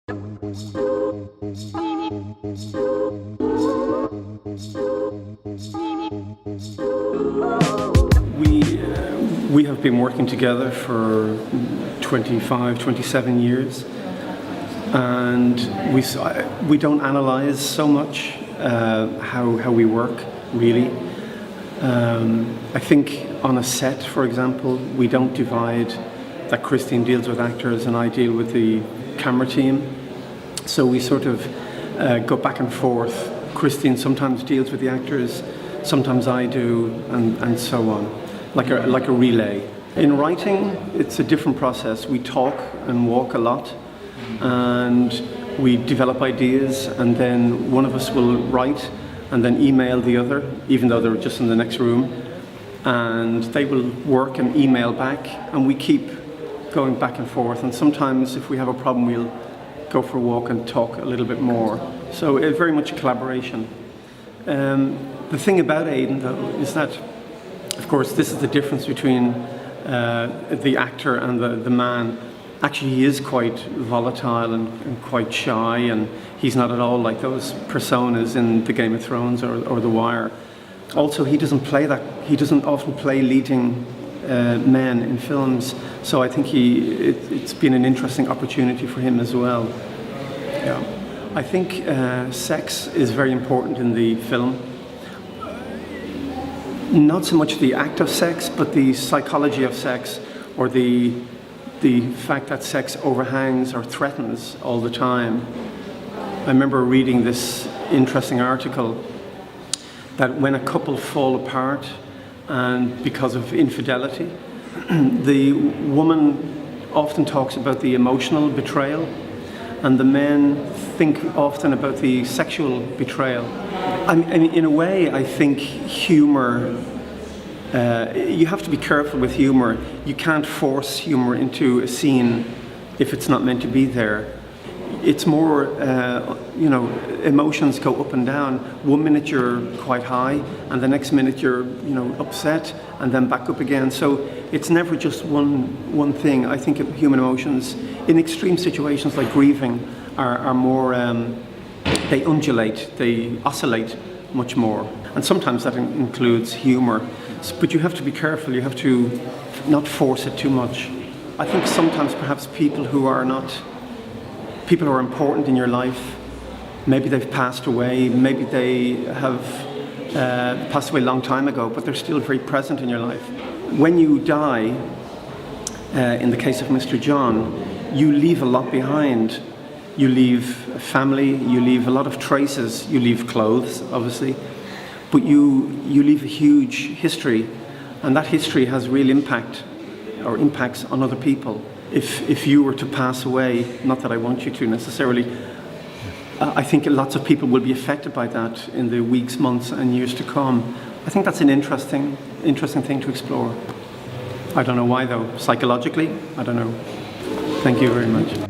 We have been working together for 25, 27 years, and we don't analyze so much how we work, really. I think on a set, for example, we don't divide that Christine deals with actors and I deal with the camera team. So we sort of go back and forth. Christine sometimes deals with the actors, sometimes I do, and so on, like a relay. In writing, it's a different process. We talk and walk a lot, and we develop ideas, and then one of us will write and then email the other, even though they're just in the next room, and they will work and email back, and we keep going back and forth. And sometimes if we have a problem, we'll go for a walk and talk a little bit more. So it's very much a collaboration. The thing about Aidan, though, is that, of course, this is the difference between the actor and the man. Actually, he is quite volatile and quite shy, and he's not at all like those personas in the Game of Thrones or The Wire. Also, he doesn't often play leading men in films, so I think it's been an interesting opportunity for him as well. Yeah. I think sex is very important in the film. Not so much the act of sex, but the psychology of sex, or the fact that sex overhangs or threatens all the time. I remember reading this interesting article that when a couple fall apart and because of infidelity, the woman often talks about the emotional betrayal, and the men think often about the sexual betrayal. I mean, in a way, I think humour, you have to be careful with humour. You can't force humour into a scene if it's not meant to be there. It's more, emotions go up and down. 1 minute you're quite high, and the next minute you're, upset, and then back up again. So it's never just one thing. I think human emotions, in extreme situations like grieving, are more, they undulate, they oscillate much more. And sometimes that includes humour. But you have to be careful, you have to not force it too much. I think sometimes perhaps people who are important in your life, maybe they've passed away, maybe they have passed away a long time ago, but they're still very present in your life. When you die, in the case of Mr. John, you leave a lot behind. You leave a family, you leave a lot of traces, you leave clothes, obviously, but you leave a huge history, and that history has real impact, or impacts on other people. If you were to pass away, not that I want you to necessarily, I think lots of people will be affected by that in the weeks, months and years to come. I think that's an interesting thing to explore. I don't know why though, psychologically, I don't know. Thank you very much.